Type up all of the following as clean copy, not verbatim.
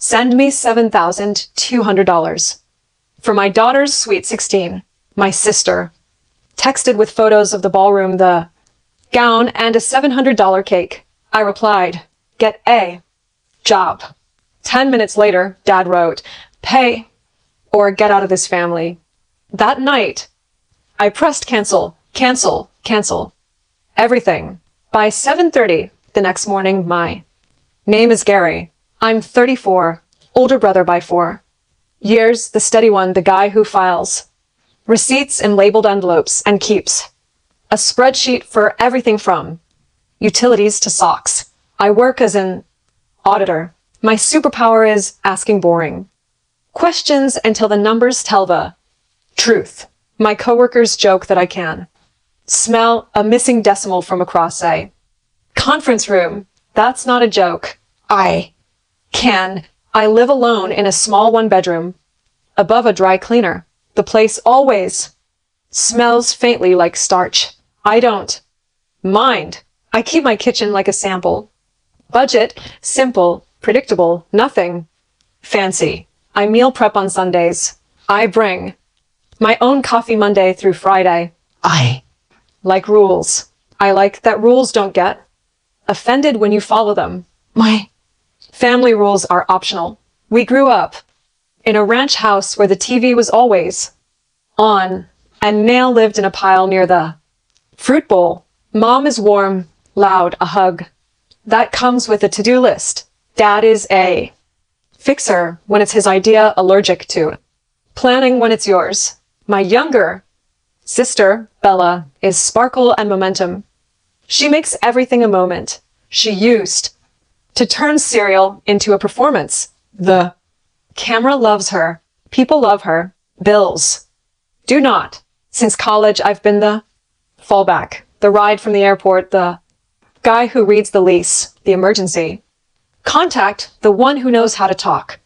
Send me $7,200. For my daughter's sweet 16, my sister. Texted with photos of the ballroom, the gown, and a $700 cake. I replied, get a job. 10 minutes later, Dad wrote, pay or get out of this family. That night, I pressed cancel, cancel, cancel. Everything. By 7:30 the next morning, my name is Gary. I'm 34, older brother by 4 years, the steady one, the guy who files receipts in labeled envelopes and keeps a spreadsheet for everything from utilities to socks. I work as an auditor. My superpower is asking boring questions until the numbers tell the truth. My coworkers joke that I can smell a missing decimal from across a conference room. That's not a joke. I live alone in a small 1-bedroom above a dry cleaner. The place always smells faintly like starch. I don't mind. I keep my kitchen like a sample. Budget, simple, predictable, nothing fancy. I meal prep on Sundays. I bring my own coffee Monday through Friday. I like rules. I like that rules don't get offended when you follow them. My family rules are optional. We grew up in a ranch house where the TV was always on, and Nail lived in a pile near the fruit bowl. Mom is warm, loud, a hug. That comes with a to-do list. Dad is a fixer when it's his idea, allergic to planning when it's yours. My younger sister, Bella, is sparkle and momentum. She makes everything a moment. She used to turn cereal into a performance. The camera loves her. People love her. Bills do not. Since college, I've been the fallback, the ride from the airport, the guy who reads the lease, the emergency contact, the one who knows how to talk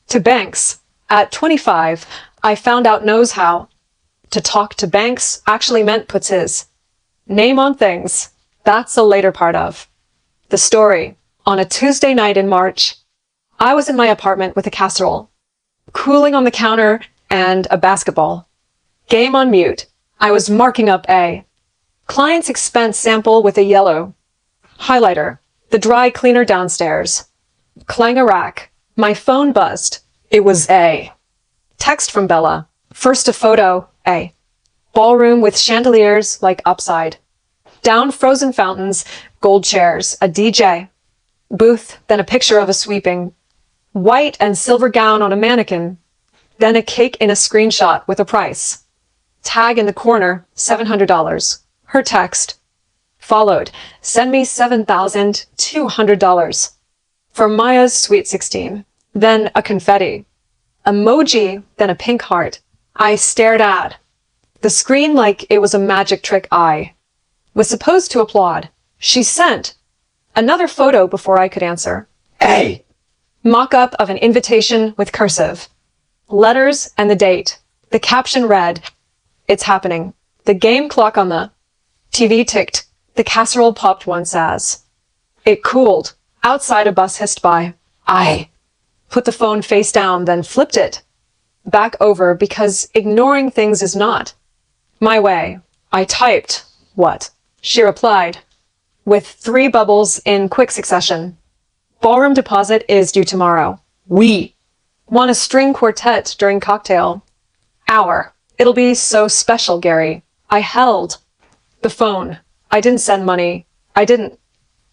to banks. At 25, I found out knows how to talk to banks actually meant puts his name on things. That's a later part of the story. On a Tuesday night in March, I was in my apartment with a casserole cooling on the counter and a basketball game on mute. I was marking up a client's expense sample with a yellow highlighter. The dry cleaner downstairs. Clang a rack. My phone buzzed. It was a text from Bella. First a photo, a ballroom with chandeliers like upside down frozen fountains, gold chairs, a DJ booth, then a picture of a sweeping white and silver gown on a mannequin, then a cake in a screenshot with a price tag in the corner, $700. Her text followed, send me $7,200 for Maya's sweet 16. Then a confetti emoji, then a pink heart. I stared at the screen like it was a magic trick. I was supposed to applaud. She sent another photo before I could answer. A mock-up of an invitation with cursive letters and the date. The caption read, it's happening. The game clock on the TV ticked. The casserole popped once as it cooled. Outside, a bus hissed by. I put the phone face down, then flipped it back over because ignoring things is not my way. I typed, what? She replied, with 3 bubbles in quick succession. Ballroom deposit is due tomorrow. We want a string quartet during cocktail hour. It'll be so special, Gary. I held the phone. I didn't send money. I didn't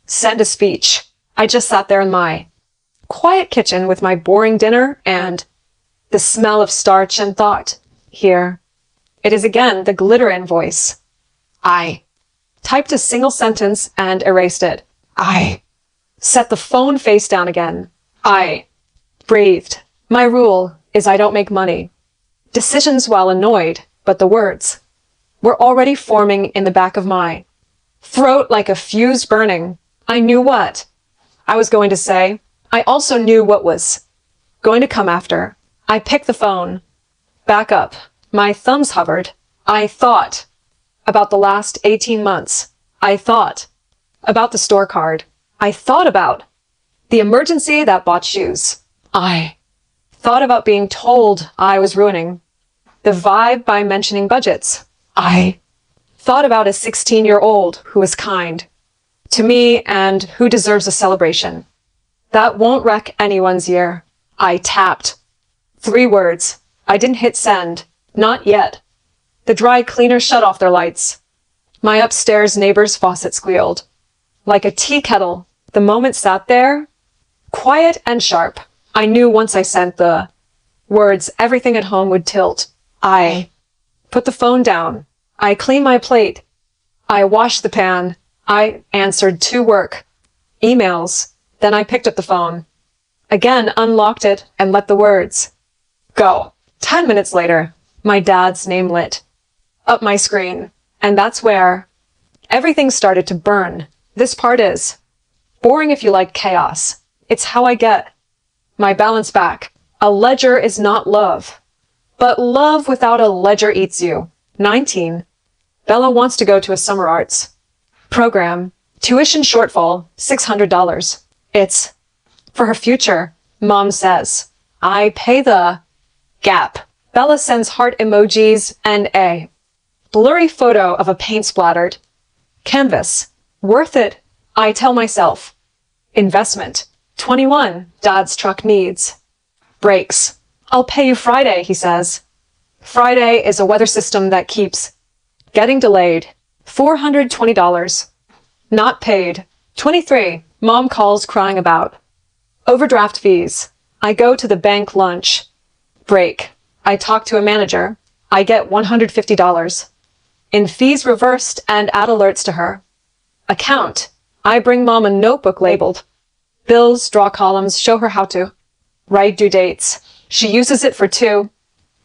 send a speech. I just sat there in my quiet kitchen with my boring dinner and the smell of starch and thought, here it is again, the glitter invoice. I typed a single sentence and erased it. I set the phone face down again. I breathed. My rule is I don't make money decisions while annoyed, but the words were already forming in the back of my throat like a fuse burning. I knew what I was going to say. I also knew what was going to come after. I picked the phone back up. My thumbs hovered. I thought about the last 18 months. I thought about the store card. I thought about the emergency that bought shoes. I thought about being told I was ruining the vibe by mentioning budgets. I thought about a 16-year-old who is kind to me and who deserves a celebration. That won't wreck anyone's year. I tapped. 3 words. I didn't hit send. Not yet. The dry cleaner shut off their lights. My upstairs neighbor's faucet squealed. Like a tea kettle, the moment sat there, quiet and sharp. I knew once I sent the words, everything at home would tilt. I put the phone down. I cleaned my plate. I washed the pan. I answered 2 work emails. Then I picked up the phone. Again, unlocked it and let the words go. 10 minutes later, my dad's name lit up my screen. And that's where everything started to burn. This part is boring if you like chaos. It's how I get my balance back. A ledger is not love, but love without a ledger eats you. 19. Bella wants to go to a summer arts program. Tuition shortfall, $600. It's for her future, Mom says. I pay the gap. Bella sends heart emojis and a blurry photo of a paint-splattered canvas. Worth it, I tell myself. Investment. 21. Dad's truck needs brakes. I'll pay you Friday, he says. Friday is a weather system that keeps getting delayed. $420. Not paid. 23. Mom calls crying about overdraft fees. I go to the bank lunch break. I talk to a manager. I get $150 in fees reversed and add alerts to her account. I bring Mom a notebook labeled bills, draw columns, show her how to write due dates. She uses it for 2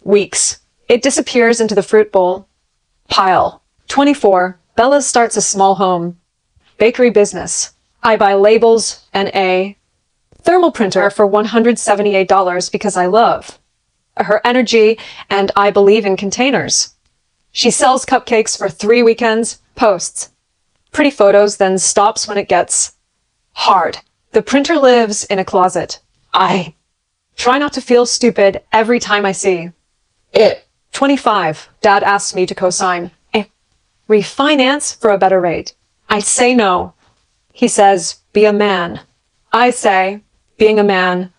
weeks. It disappears into the fruit bowl pile. 24. Bella starts a small home bakery business. I buy labels and a thermal printer for $178 because I love her energy and I believe in containers. She sells cupcakes for 3 weekends, posts pretty photos, then stops when it gets hard. The printer lives in a closet. I try not to feel stupid every time I see it. 25. Dad asks me to co-sign a refinance for a better rate. I say no. He says, be a man. I say, being a man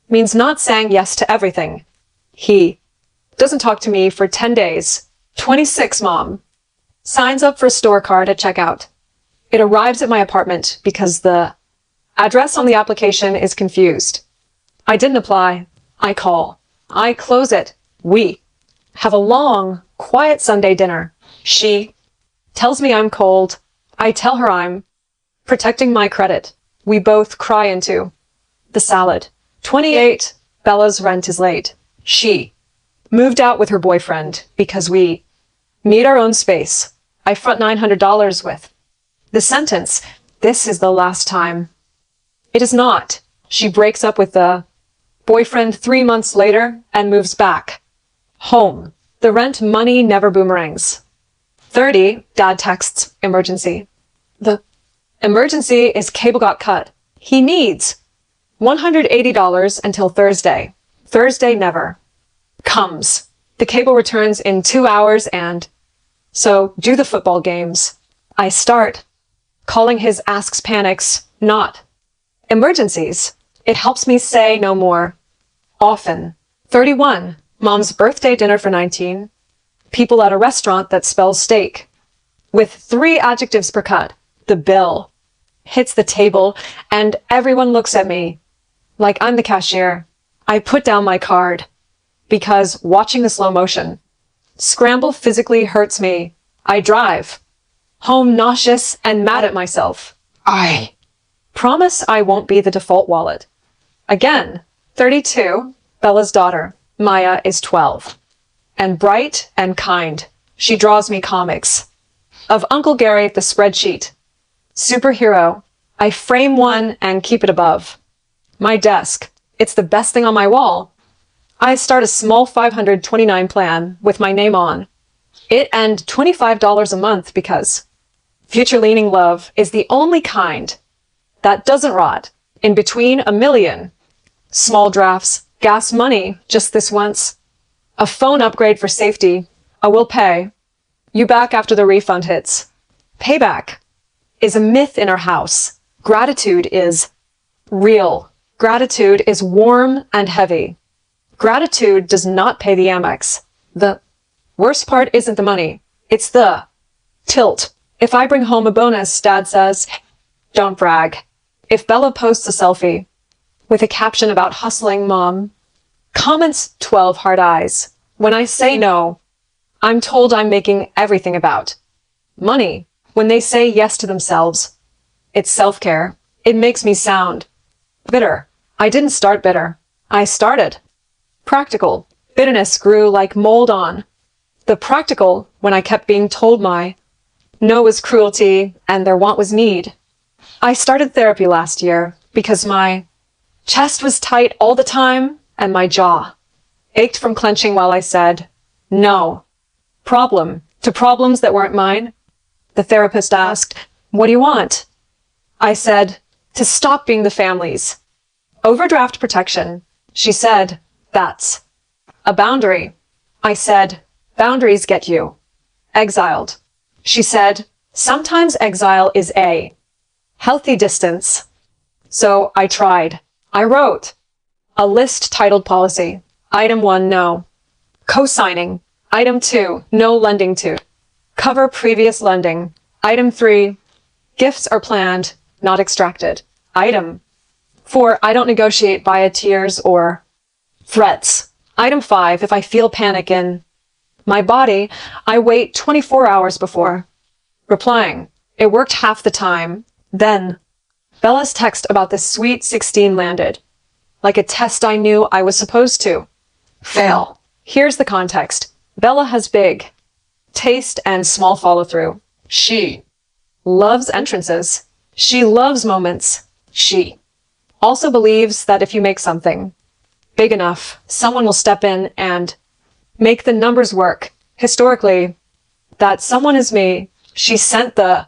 means not saying yes to everything. He doesn't talk to me for 10 days. 26. Mom signs up for a store card at checkout. It arrives at my apartment because the address on the application is confused. I didn't apply. I call. I close it. We have a long, quiet Sunday dinner. She tells me I'm cold. I tell her I'm protecting my credit. We both cry into the salad. 28. Bella's rent is late. She moved out with her boyfriend because we need our own space. I front $900 with the sentence, this is the last time. It is not. She breaks up with the boyfriend 3 months later and moves back home. The rent money never boomerangs. 30. Dad texts, emergency. The emergency is cable got cut. He needs $180 until Thursday. Thursday never comes. The cable returns in 2 hours and so do the football games. I start calling his asks panics, not emergencies. It helps me say no more often. 31. Mom's birthday dinner for 19. People at a restaurant that spells steak with 3 adjectives per cut. The bill hits the table and everyone looks at me like I'm the cashier. I put down my card because watching the slow motion scramble physically hurts me. I drive home nauseous and mad at myself. I promise I won't be the default wallet. Again. 32. Bella's daughter, Maya, is 12 and bright and kind. She draws me comics of Uncle Gary the spreadsheet. Superhero. I frame one and keep it above my desk. It's the best thing on my wall. I start a small $529 plan with my name on it and $25 a month because future leaning love is the only kind that doesn't rot in between a million Small drafts, gas money, just this once. A phone upgrade for safety. I will pay. You back after the refund hits. Payback is a myth in our house. Gratitude is real. Gratitude is warm and heavy. Gratitude does not pay the Amex. The worst part isn't the money. It's the tilt. If I bring home a bonus, Dad says, don't brag. If Bella posts a selfie with a caption about hustling, Mom comments 12 hard eyes. When I say no, I'm told I'm making everything about money. When they say yes to themselves, it's self-care. It makes me sound bitter. I didn't start bitter. I started practical. Bitterness grew like mold on the practical when I kept being told my no was cruelty and their want was need. I started therapy last year because my chest was tight all the time and my jaw ached from clenching while I said no problem to problems that weren't mine. The therapist asked, what do you want? I said, to stop being the family's overdraft protection. She said, that's a boundary. I said, boundaries get you exiled. She said, sometimes exile is a healthy distance. So I tried. I wrote a list titled policy. Item 1, no. Co-signing. Item 2, no lending to cover previous lending. Item 3, gifts are planned, not extracted. Item 4, I don't negotiate via tears or threats. Item 5, if I feel panic in my body, I wait 24 hours before replying. It worked half the time. Then Bella's text about the sweet 16 landed like a test I knew I was supposed to fail. Here's the context. Bella has big taste and small follow-through. She loves entrances. She loves moments. She also believes that if you make something big enough, someone will step in and make the numbers work. Historically, that someone is me. She sent the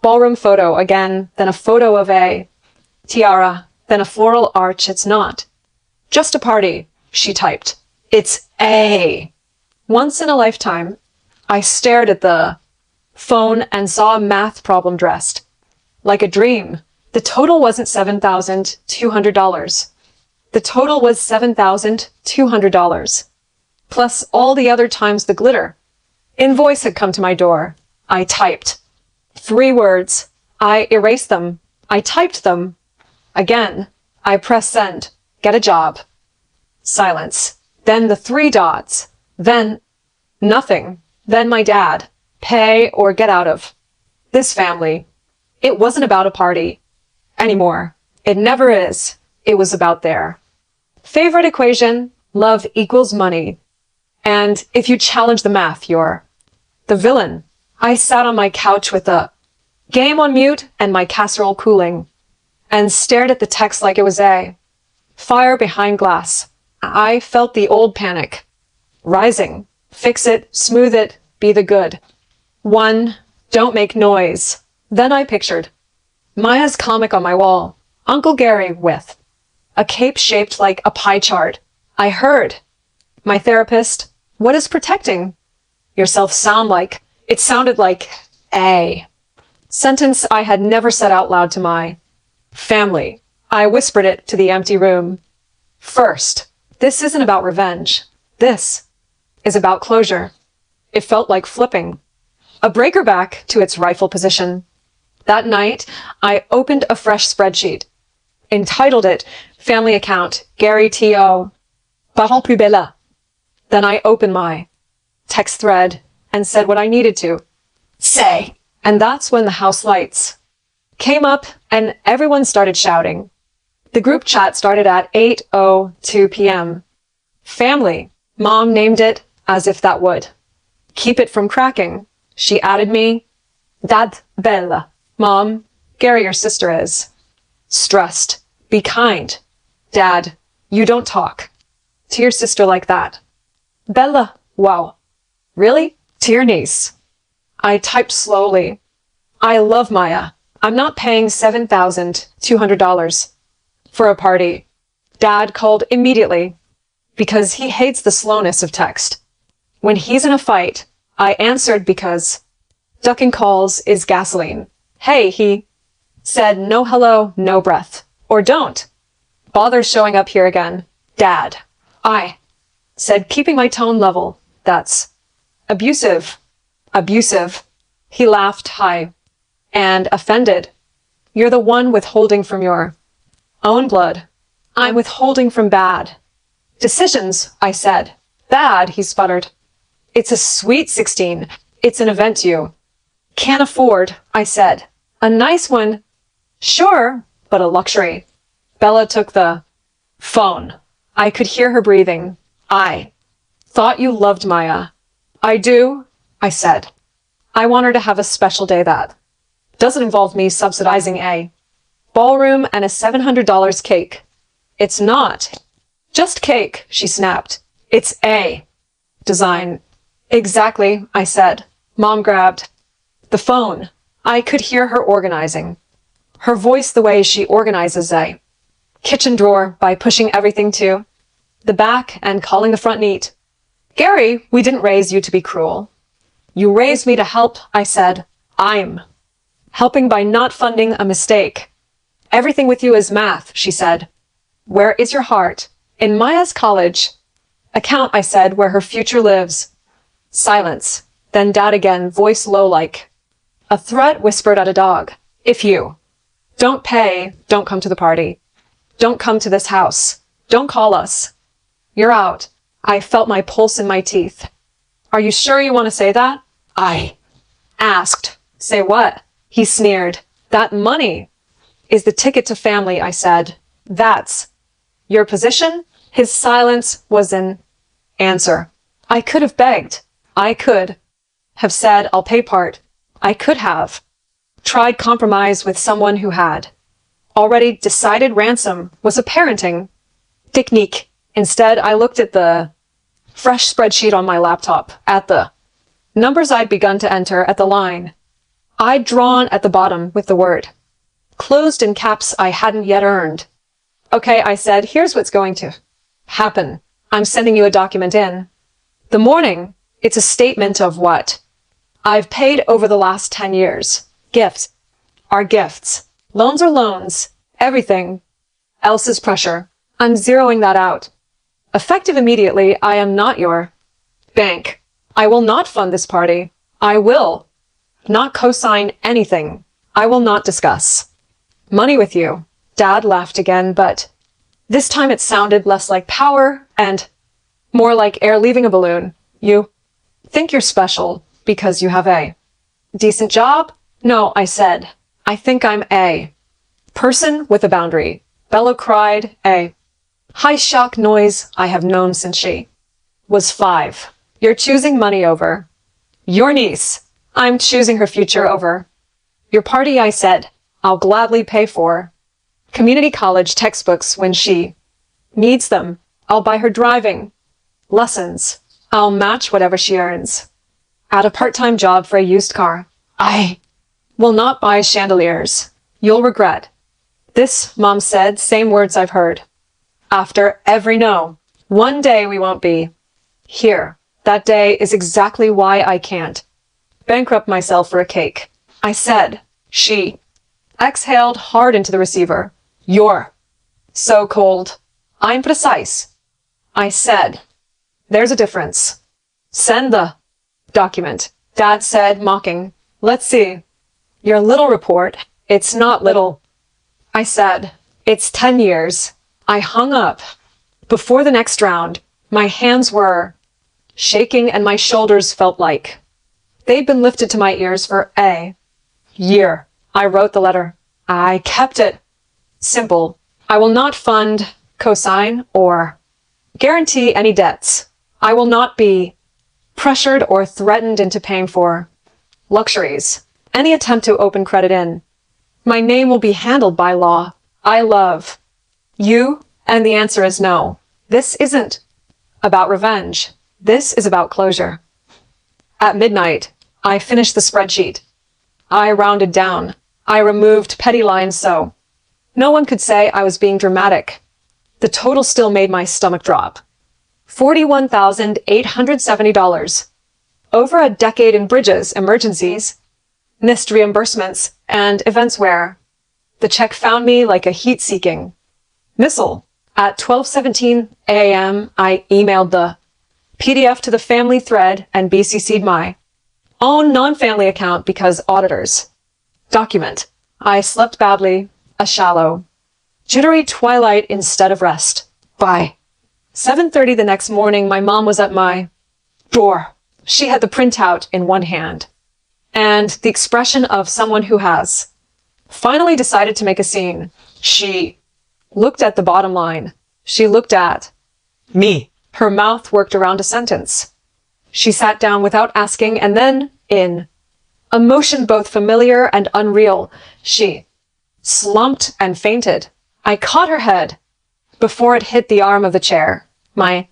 ballroom photo again, then a photo of a tiara, then a floral arch. It's not just a party, she typed. It's a once in a lifetime. I stared at the phone and saw a math problem dressed like a dream. The total wasn't $7,200. The total was $7,200. Plus all the other times the glitter. Invoice had come to my door. I typed 3 words. I erased them. I typed them again. I pressed send. Get a job. Silence. Then the 3 dots. Then nothing. Then my dad. Pay or get out of this family. It wasn't about a party anymore. It never is. It was about their favorite equation. Love equals money. And if you challenge the math, you're the villain. I sat on my couch with a game on mute and my casserole cooling and stared at the text like it was a fire behind glass. I felt the old panic rising. Fix it, smooth it, be the good one, don't make noise. Then I pictured Maya's comic on my wall, Uncle Gary with a cape shaped like a pie chart. I heard my therapist, what does protecting yourself sound like? It sounded like a sentence I had never said out loud to my family. I whispered it to the empty room. First, this isn't about revenge. This is about closure. It felt like flipping a breaker back to its rightful position. That night, I opened a fresh spreadsheet, entitled it Family Account, Gary T.O. Parents plus Bella. Then I opened my text thread and said what I needed to say. And that's when the house lights came up and everyone started shouting. The group chat started at 8:02 p.m. Family. Mom named it as if that would keep it from cracking. She added me, Dad Bella. Mom, Gary, your sister is stressed. Be kind. Dad, you don't talk to your sister like that. Bella, wow. Really? To your niece. I typed slowly. I love Maya. I'm not paying $7,200 for a party. Dad called immediately because he hates the slowness of text. When he's in a fight, I answered because ducking calls is gasoline. Hey, he said, no hello, no breath. Or don't bother showing up here again, Dad. I said, keeping my tone level. That's abusive. Abusive. He laughed high and offended. You're the one withholding from your own blood. I'm withholding from bad decisions, I said. Bad, he sputtered. It's a sweet 16. It's an event you can't afford, I said. A nice one. Sure, but a luxury. Bella took the phone. I could hear her breathing. I thought you loved Maya. I do, I said. I want her to have a special day that doesn't involve me subsidizing a ballroom and a $700 cake. It's not just cake, she snapped. It's a design. Exactly, I said. Mom grabbed the phone. I could hear her organizing. Her voice the way she organizes a kitchen drawer by pushing everything to the back and calling the front neat. Gary, we didn't raise you to be cruel. You raised me to help, I said. I'm helping by not funding a mistake. Everything with you is math, she said. Where is your heart? In Maya's college account, I said, where her future lives. Silence. Then Dad again, voice low like a threat whispered at a dog. If you don't pay, don't come to the party. Don't come to this house. Don't call us. You're out. I felt my pulse in my teeth. Are you sure you want to say that? I asked. Say what? He sneered. That money is the ticket to family, I said. That's your position? His silence was an answer. I could have begged. I could have said, I'll pay part. I could have tried compromise with someone who had already decided ransom was a parenting technique. Instead, I looked at the fresh spreadsheet on my laptop, at the numbers I'd begun to enter, at the line I'd drawn at the bottom with the word closed in caps I hadn't yet earned. Okay, I said, here's what's going to happen. I'm sending you a document in the morning. It's a statement of what I've paid over the last 10 years. Gifts are gifts. Loans are loans. Everything else is pressure. I'm zeroing that out. Effective immediately, I am not your bank. I will not fund this party. I will not co-sign anything. I will not discuss money with you. Dad laughed again, but this time it sounded less like power and more like air leaving a balloon. You think you're special because you have a decent job? No, I said. I think I'm a person with a boundary. Bella cried, a high shock noise I have known since she was 5. You're choosing money over your niece. I'm choosing her future over your party, I said. I'll gladly pay for community college textbooks when she needs them. I'll buy her driving lessons. I'll match whatever she earns at a part-time job for a used car. I will not buy chandeliers. You'll regret this, Mom said, same words I've heard. After every no, one day we won't be here. That day is exactly why I can't bankrupt myself for a cake. I said. She exhaled hard into the receiver. You're so cold. I'm precise. I said. There's a difference. Send the document. Dad said, mocking. Let's see. Your little report. It's not little. I said. It's 10 years. I hung up. Before the next round, my hands were shaking and my shoulders felt like they'd been lifted to my ears for a year. I wrote the letter. I kept it simple. I will not fund, cosign, or guarantee any debts. I will not be pressured or threatened into paying for luxuries. Any attempt to open credit in my name will be handled by law. I love you, and the answer is no. This isn't about revenge. This is about closure. At midnight, I finished the spreadsheet. I rounded down. I removed petty lines so no one could say I was being dramatic. The total still made my stomach drop. $41,870. Over a decade in bridges, emergencies, NIST reimbursements, and events where the check found me like a heat-seeking missile. At 12:17 a.m., I emailed the PDF to the family thread and BCC'd my own non-family account because auditors. Document. I slept badly, a shallow, jittery twilight instead of rest. By 7:30 the next morning, my mom was at my door. She had the printout in one hand and the expression of someone who has finally decided to make a scene. She looked at the bottom line. She looked at me. Her mouth worked around a sentence. She sat down without asking, and then, in a motion both familiar and unreal, she slumped and fainted. I caught her head before it hit the arm of the chair. My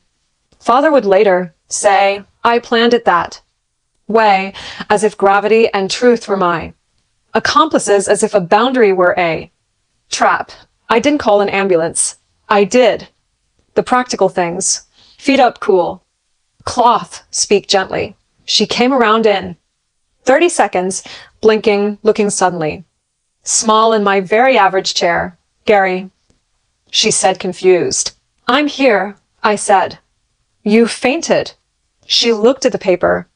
father would later say, I planned it that way, as if gravity and truth were my accomplices, as if a boundary were a trap. I didn't call an ambulance. I did the practical things. Feet up cool. Cloth, speak gently. She came around in 30 seconds, blinking, looking suddenly small in my very average chair. Gary, she said, confused. I'm here, I said. You fainted. She looked at the paper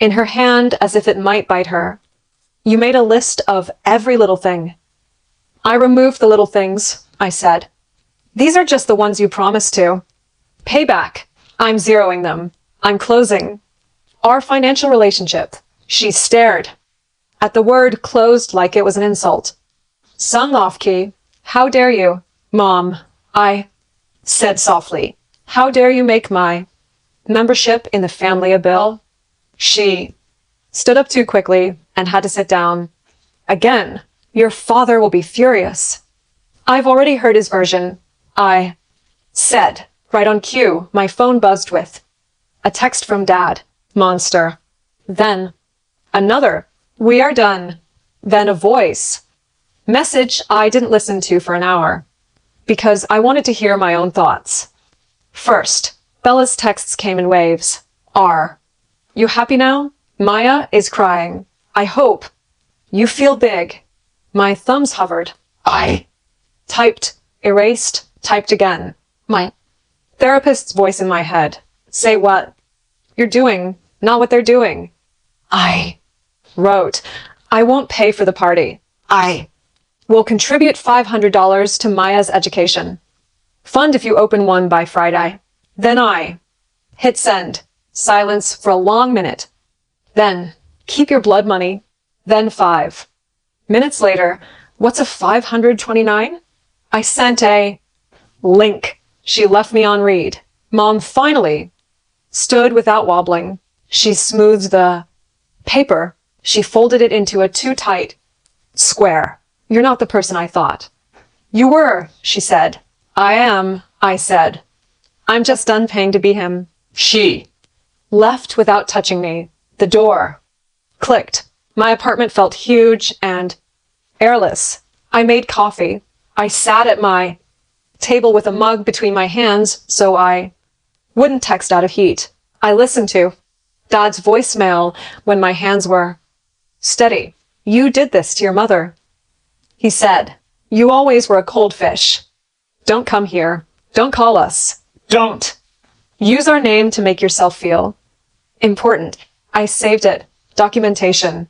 in her hand as if it might bite her. You made a list of every little thing. I removed the little things, I said. These are just the ones you promised to. Payback. I'm zeroing them. I'm closing our financial relationship. She stared at the word closed like it was an insult. Sung off key. How dare you, Mom? I said softly. How dare you make my membership in the family a bill? She stood up too quickly and had to sit down. Again, your father will be furious. I've already heard his version. I said. Right on cue, my phone buzzed with a text from Dad. Monster. Then another. We are done. Then a voice. Message I didn't listen to for an hour because I wanted to hear my own thoughts. First, Bella's texts came in waves. R. You happy now? Maya is crying. I hope you feel big. My thumbs hovered. I typed, erased, typed again. My therapist's voice in my head. Say what you're doing, not what they're doing. I wrote, I won't pay for the party. I will contribute $500 to Maya's education fund if you open one by Friday. Then I hit send. Silence for a long minute. Then keep your blood money. Then 5 minutes later, what's a 529? I sent a link. She left me on read. Mom finally stood without wobbling. She smoothed the paper. She folded it into a too tight square. You're not the person I thought you were, she said. I am, I said. I'm just done paying to be him. She left without touching me. The door clicked. My apartment felt huge and airless. I made coffee. I sat at my table with a mug between my hands so I wouldn't text out of heat. I listened to Dad's voicemail when my hands were steady. You did this to your mother. He said, you always were a cold fish. Don't come here. Don't call us. Don't use our name to make yourself feel important. I saved it. Documentation.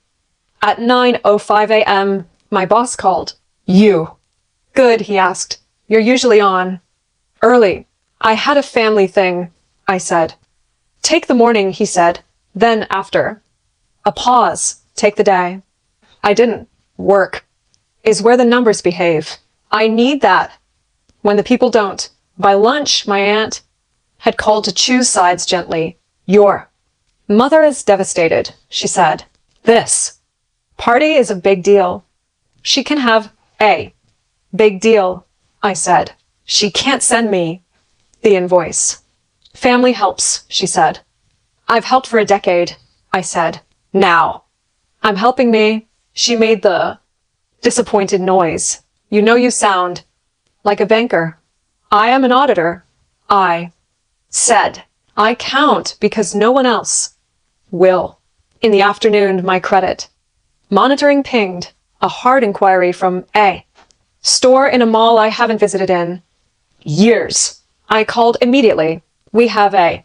At 9:05 a.m., my boss called. You. Good, he asked. You're usually on early. I had a family thing, I said. Take the morning, he said. Then after. A pause. Take the day. I didn't. Work is where the numbers behave. I need that when the people don't. By lunch, my aunt had called to choose sides gently. Your mother is devastated, she said. This party is a big deal. She can have a big deal, I said. She can't send me the invoice. Family helps, she said. I've helped for a decade, I said. Now I'm helping me. She made the disappointed noise. You know you sound like a banker. I am an auditor. I said, I count because no one else will. In the afternoon, my credit monitoring pinged a hard inquiry from a store in a mall I haven't visited in years. I called immediately. We have a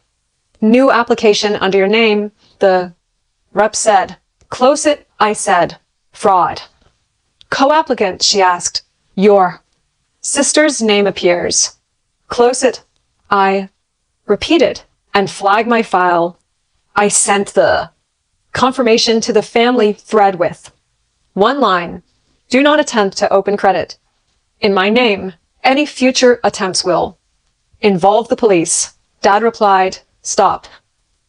new application under your name. The rep said. Close it, I said. Fraud. Co-applicant, she asked. Your sister's name appears. Close it, I repeated, and flagged my file. I sent the confirmation to the family thread with one line. Do not attempt to open credit in my name. Any future attempts will involve the police. Dad replied, stop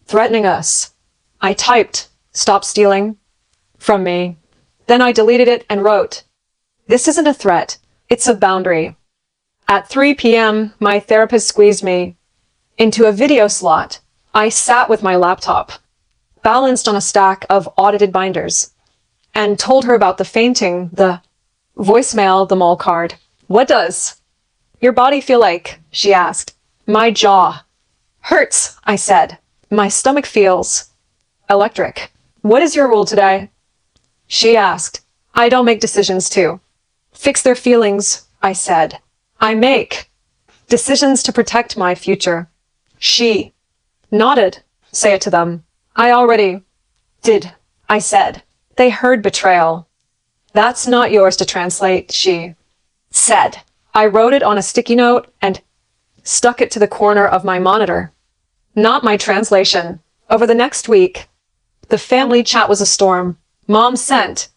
threatening us. I typed, stop stealing from me. Then I deleted it and wrote, this isn't a threat, it's a boundary. At 3 p.m., my therapist squeezed me into a video slot. I sat with my laptop, balanced on a stack of audited binders, and told her about the fainting, the voicemail, the mall card. What does your body feel like? She asked. My jaw hurts, I said. My stomach feels electric. What is your rule today? She asked. I don't make decisions to fix their feelings, I said. I make decisions to protect my future. She nodded. Say it to them. I already did, I said. They heard betrayal. That's not yours to translate, she said. I wrote it on a sticky note and stuck it to the corner of my monitor. Not my translation. Over the next week, the family chat was a storm. Mom sent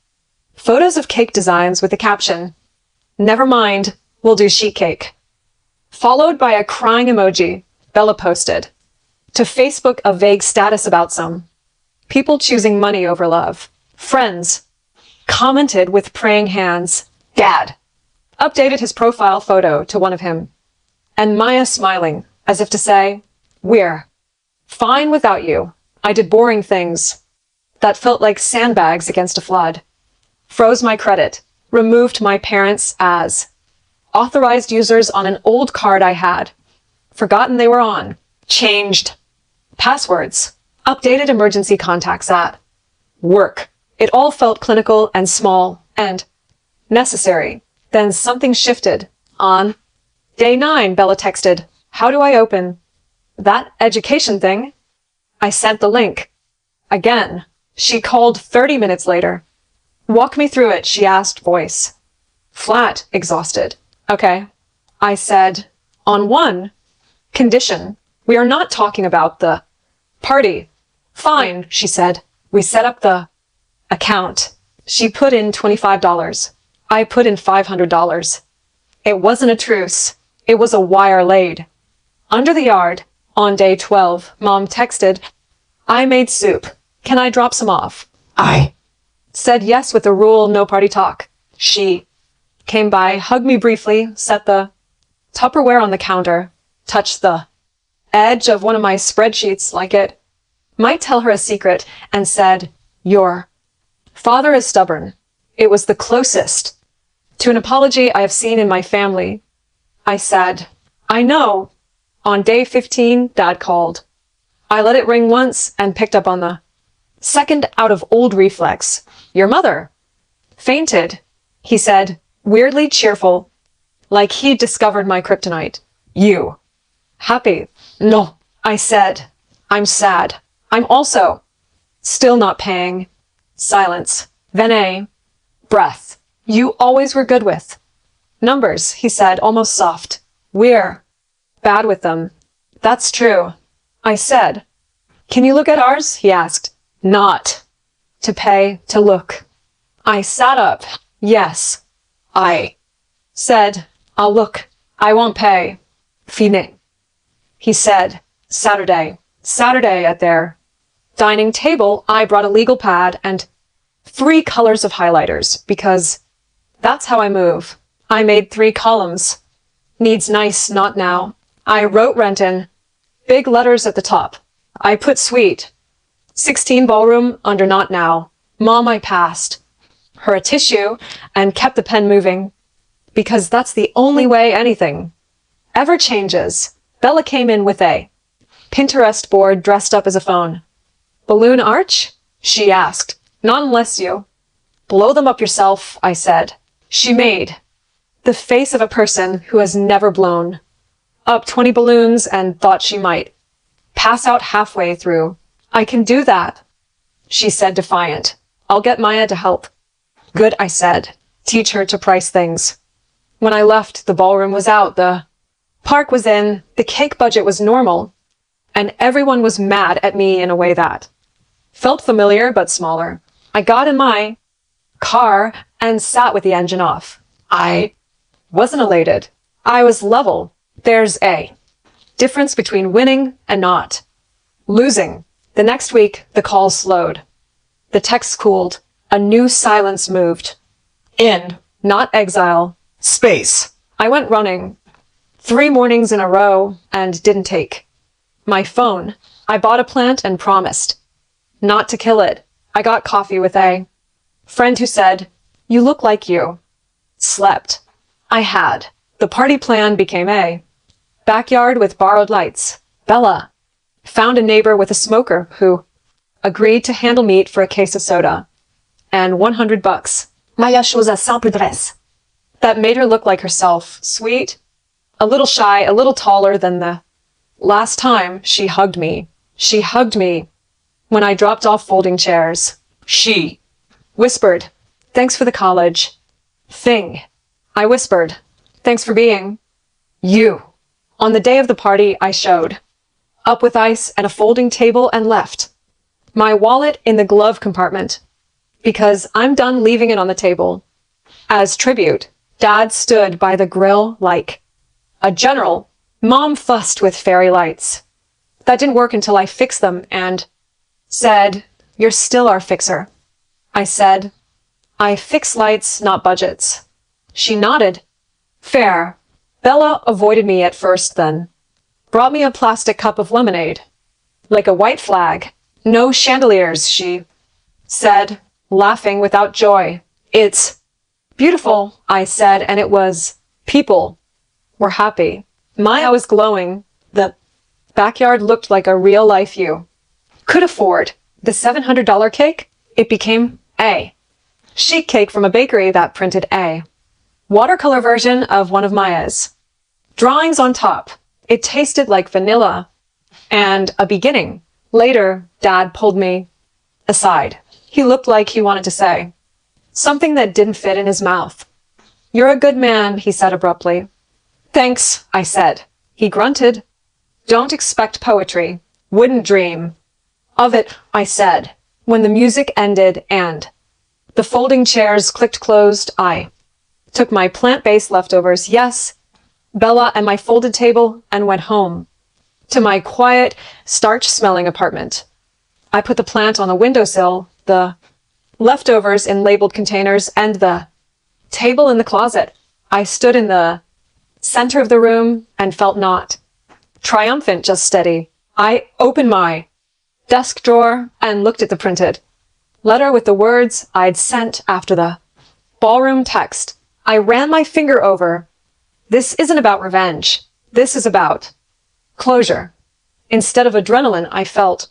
photos of cake designs with the caption, never mind, we'll do sheet cake. Followed by a crying emoji. Bella posted to Facebook a vague status about some people choosing money over love. Friends commented with praying hands. Dad updated his profile photo to one of him. And Maya smiling, as if to say, we're fine without you. I did boring things that felt like sandbags against a flood. Froze my credit. Removed my parents as authorized users on an old card I had forgotten they were on. Changed passwords. Updated emergency contacts at work. It all felt clinical and small and necessary. Then something shifted. On day 9, Bella texted, how do I open that education thing? I sent the link. Again, she called 30 minutes later. Walk me through it, she asked, voice flat, exhausted. Okay. I said, on one condition, we are not talking about the party. Fine, she said. We set up the account. She put in $25. I put in $500. It wasn't a truce. It was a wire laid under the yard. On day 12, Mom texted, I made soup. Can I drop some off? I said yes with the rule, no party talk. She came by, hugged me briefly, set the Tupperware on the counter, touched the edge of one of my spreadsheets like it might tell her a secret, and said, your father is stubborn. It was the closest to an apology I have seen in my family. I said, I know. On day 15, Dad called. I let it ring once and picked up on the second out of old reflex. Your mother fainted, he said, weirdly cheerful, like he'd discovered my kryptonite. You happy? No, I said. I'm sad. I'm also still not paying. Silence. Then a breath. You always were good with numbers, he said, almost soft. We're bad with them. That's true, I said. Can you look at ours? He asked. Not to pay, to look. I sat up. Yes, I said. I'll look. I won't pay. Fine. He said. Saturday at their dining table, I brought a legal pad and 3 colors of highlighters because that's how I move. I made 3 columns. Needs nice, not now. I wrote rent in big letters at the top. I put sweet 16 ballroom under not now. Mom, I passed her a tissue and kept the pen moving because that's the only way anything Ever changes. Bella came in with a Pinterest board dressed up as a phone. Balloon arch? She asked. Not unless you. Blow them up yourself, I said. She made the face of a person who has never blown up 20 balloons and thought she might pass out halfway through. I can do that, she said defiant. I'll get Maya to help. Good, I said. Teach her to price things. When I left, the ballroom was out, the park was in, the cake budget was normal, and everyone was mad at me in a way that felt familiar but smaller. I got in my car and sat with the engine off. I wasn't elated. I was level. There's a difference between winning and not losing. The next week, the calls slowed. The texts cooled. A new silence moved. In, not exile, space. I went running 3 mornings in a row and didn't take my phone. I bought a plant and promised not to kill it. I got coffee with a friend who said, "You look like you slept." I had. The party plan became a backyard with borrowed lights. Bella found a neighbor with a smoker who agreed to handle meat for a case of soda and $100. Maya chose a simple dress that made her look like herself, sweet, a little shy, a little taller than the last time she hugged me. She hugged me when I dropped off folding chairs. She whispered, "Thanks for the college thing." I whispered, "Thanks for being you." On the day of the party, I showed up with ice and a folding table and left my wallet in the glove compartment because I'm done leaving it on the table. As tribute, Dad stood by the grill like a general. Mom fussed with fairy lights. That didn't work until I fixed them and said, "You're still our fixer." I said, "I fix lights, not budgets." She nodded. Fair. Bella avoided me at first, then brought me a plastic cup of lemonade. Like a white flag. No chandeliers, she said, laughing without joy. It's beautiful, I said, and it was. People were happy. Maya was glowing. The backyard looked like a real-life you could afford. The $700 cake? It became a sheet cake from a bakery that printed a watercolor version of one of Maya's drawings on top. It tasted like vanilla and a beginning. Later, Dad pulled me aside. He looked like he wanted to say something that didn't fit in his mouth. "You're a good man," he said abruptly. "Thanks," I said. He grunted. "Don't expect poetry. Wouldn't dream of it," I said. When the music ended and the folding chairs clicked closed, I took my plant-based leftovers, yes, Bella and my folded table, and went home to my quiet, starch-smelling apartment. I put the plant on the windowsill, the leftovers in labeled containers, and the table in the closet. I stood in the center of the room and felt not triumphant, just steady. I opened my desk drawer and looked at the printed letter with the words I'd sent after the ballroom text. I ran my finger over. This isn't about revenge. This is about closure. Instead of adrenaline, I felt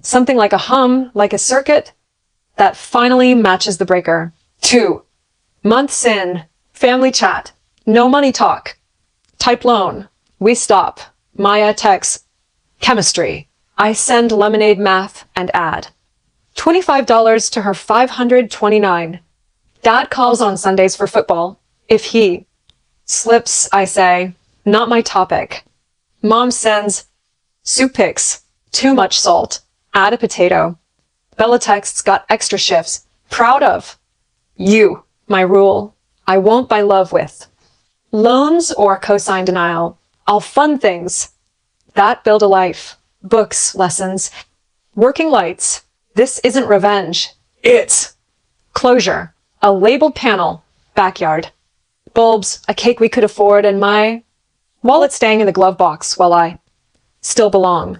something like a hum, like a circuit that finally matches the breaker. 2 months in, family chat, no money talk, type loan, we stop, Maya texts, chemistry, I send lemonade math and add $25 to her $529. Dad calls on Sundays for football. If he slips, I say, not my topic. Mom sends soup pics, too much salt, add a potato. Bella texts, got extra shifts, proud of you, my rule. I won't buy love with loans or cosign denial. I'll fund things that build a life. Books, lessons, working lights. This isn't revenge. It's closure. A labeled panel, backyard, bulbs, a cake we could afford, and my wallet staying in the glove box while I still belong.